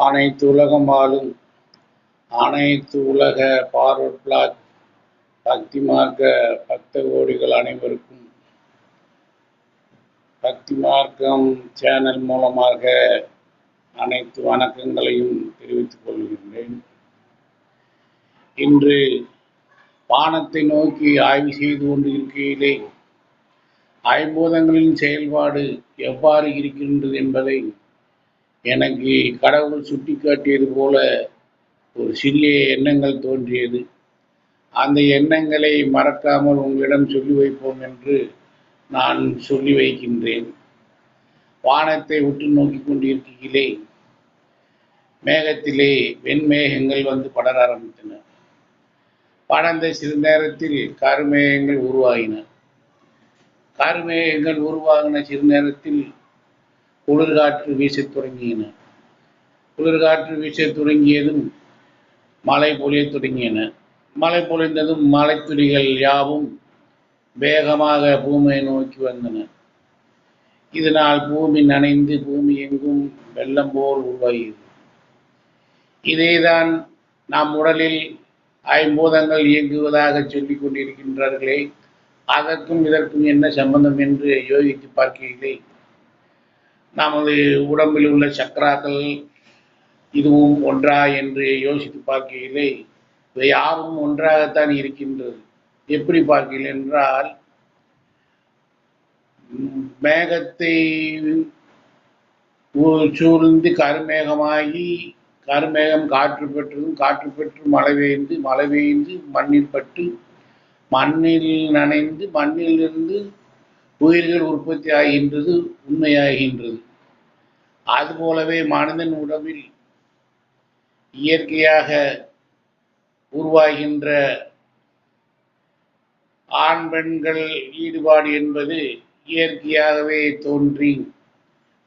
அனைத்து உலகம் ஆளும் அனைத்து உலக பார்வர்ட் பிளாக் பக்தி மார்க்க பக்த கோடிகள் அனைவருக்கும் பக்தி மார்க்கம் சேனல் மூலமாக அனைத்து வணக்கங்களையும் தெரிவித்துக் கொள்கின்றேன். இன்று வானத்தை நோக்கி ஆய்வு செய்து கொண்டிருக்கையிலே ஐம்பூதங்களின் செயல்பாடு எவ்வாறு இருக்கின்றது என்பதை எனக்கு கடவுள் சுட்டிக்காட்டியது போல ஒரு சிறிய எண்ணங்கள் தோன்றியது. அந்த எண்ணங்களை மறக்காமல் உங்களிடம் சொல்லி வைப்போம் என்று நான் சொல்லி வைக்கின்றேன். வானத்தை உற்று நோக்கி கொண்டிருக்கையிலே மேகத்திலே வெண்மேகங்கள் வந்து படர ஆரம்பித்தன. படர்ந்த சிறு நேரத்தில் கருமேகங்கள் உருவாகின. கருமேகங்கள் உருவாகின சிறு நேரத்தில் குளிர்காற்று வீசத் தொடங்கின. குளிர்காற்று வீசத் தொடங்கியதும் மழை பொழியத் தொடங்கின. மழை பொழிந்ததும் மழைத்துளிகள் யாவும் வேகமாக பூமியை நோக்கி வந்தன. இதனால் பூமி நனைந்து பூமி எங்கும் வெள்ளம் போல் உருவாகியது. இதேதான் நம் உடலில் ஐம்பூதங்கள் இயங்குவதாக சொல்லிக் கொண்டிருக்கின்றார்களே, அதற்கும் இதற்கும் என்ன சம்பந்தம் என்று யோசித்து பார்க்கையிலே நமது உடம்பில் உள்ள சக்கராக்கள் இதுவும் ஒன்றா என்று யோசித்து பார்க்கையிலே இவை யாவும் ஒன்றாகத்தான் இருக்கின்றது. எப்படி பார்க்கிறேன் என்றால், மேகத்தை சூழ்ந்து கருமேகமாகி கருமேகம் காற்று பெற்றதும் காற்று பெற்று மழை பெய்ந்து மண்ணில் பட்டு மண்ணில் நனைந்து மண்ணிலிருந்து உயிர்கள் உற்பத்தி ஆகின்றது, உண்மையாகின்றது. அதுபோலவே மனிதன் உடம்பில் இயற்கையாக உருவாகின்ற ஆண் பெண்கள் ஈடுபாடு என்பது இயற்கையாகவே தோன்றி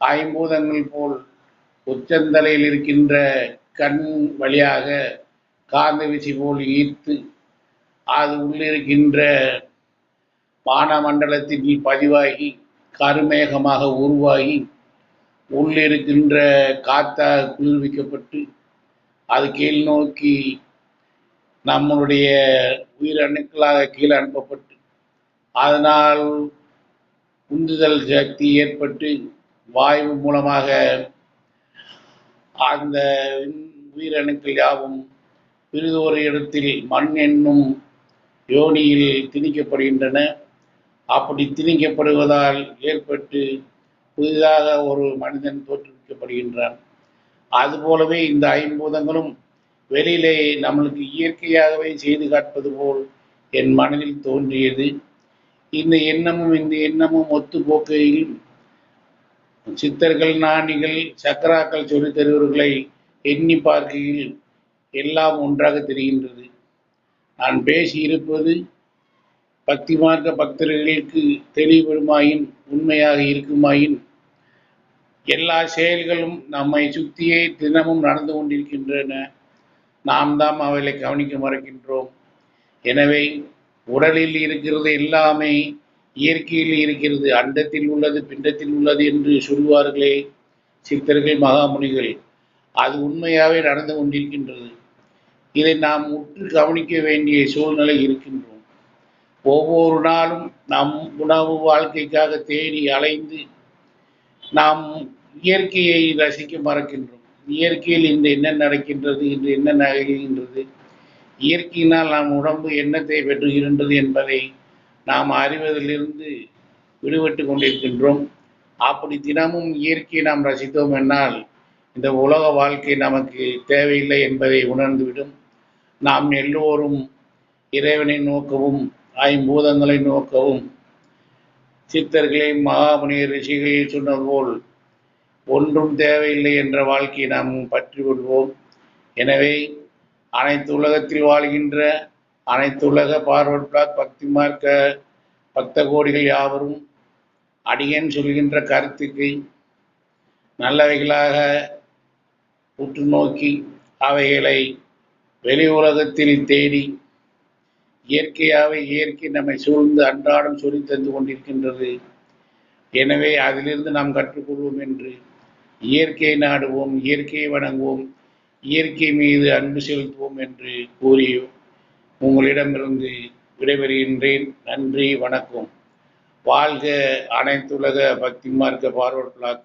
ஐம்பூதங்கள் போல் உச்சந்தலையில் இருக்கின்ற கண் வழியாக காந்த விசை போல் ஈர்த்து அது உள்ளிருக்கின்ற வானமண்டலத்தில் பதிவாகி கருமேகமாக உருவாகி உள்ளிருக்கின்ற காத்தாக குளிர்விக்கப்பட்டு அது கீழ் நோக்கி நம்மளுடைய உயிரணுக்களாக கீழே அனுப்பப்பட்டு அதனால் உந்துதல் சக்தி ஏற்பட்டு வாயு மூலமாக அந்த உயிரணுக்கள் யாவும் பிறிதொரு இடத்தில் மண் என்னும் யோனியில் திணிக்கப்படுகின்றன. அப்படி திணிக்கப்படுவதால் ஏற்பட்டு புதிதாக ஒரு மனிதன் தோற்றுவிக்கப்படுகின்றான். அதுபோலவே இந்த ஐம்பூதங்களும் வெளியிலே நம்மளுக்கு இயற்கையாகவே செய்து காட்பது போல் என் மனதில் தோன்றியது. இந்த எண்ணமும் ஒத்து போக்கையில் சித்தர்கள், ஞானிகள், சக்கராக்கள் சொல்லித் தருவர்களை எண்ணி பார்க்கையில் எல்லாம் ஒன்றாக தெரிகின்றது. நான் பேசியிருப்பது பக்தி மார்க்க பக்தர்களுக்கு தெளிவுபடுமாயின், உண்மையாக இருக்குமாயின், எல்லா செயல்களும் நம்மை சுற்றியே தினமும் நடந்து கொண்டிருக்கின்றன. நாம் தான் அவைகளை கவனிக்க மறக்கின்றோம். எனவே உடலில் இருக்கிறது எல்லாமே இயற்கையில் இருக்கிறது, அண்டத்தில் உள்ளது பிண்டத்தில் உள்ளது என்று சொல்வார்களே சித்தர்கள், மகாமுனிகள். அது உண்மையாகவே நடந்து கொண்டிருக்கின்றது. இதை நாம் உற்று கவனிக்க வேண்டிய சூழ்நிலை இருக்கின்றோம். ஒவ்வொரு நாளும் நம் உணவு வாழ்க்கைக்காக தேடி அலைந்து நாம் இயற்கையை ரசிக்க மறக்கின்றோம். இயற்கையில் இன்று என்ன நடக்கின்றது, இன்று என்ன நிகழ்கின்றது, இயற்கையினால் நம் உடம்பு என்னத்தை பெற்றுகின்றது என்பதை நாம் அறிவதிலிருந்து விடுபட்டு கொண்டிருக்கின்றோம். அப்படி தினமும் இயற்கையை நாம் ரசித்தோம் என்னால் இந்த உலக வாழ்க்கை நமக்கு தேவையில்லை என்பதை உணர்ந்துவிடும். நாம் எல்லோரும் இறைவனை நோக்கவும் ஐம்பூதங்களை நோக்கவும் சித்தர்களை, மகாமுனிவர், ரிஷிகளில் சொன்னது போல் ஒன்றும் தேவையில்லை என்ற வாழ்க்கையை நாம் பற்றி கொள்வோம். எனவே அனைத்து உலகத்தில் வாழ்கின்ற அனைத்து உலக பார்வர்ட் பிளாக் பக்தி மார்க்க பக்த கோடிகள் யாவரும் அடியேன் சொல்கின்ற கருத்துக்கு நல்லவைகளாக உற்று நோக்கி அவைகளை வெளி உலகத்தில் தேடி இயற்கை நம்மை சூழ்ந்து அன்றாடம் சொல்லி தந்து கொண்டிருக்கின்றது. எனவே அதிலிருந்து நாம் கற்றுக்கொள்வோம் என்று இயற்கை நாடுவோம், இயற்கையை வணங்குவோம், இயற்கை மீது அன்பு செலுத்துவோம் என்று கூறி உங்களிடமிருந்து விடைபெறுகின்றேன். நன்றி, வணக்கம். வாழ்க அனைத்துலக பக்தி மார்க்க பார்வர்ட் பிளாக்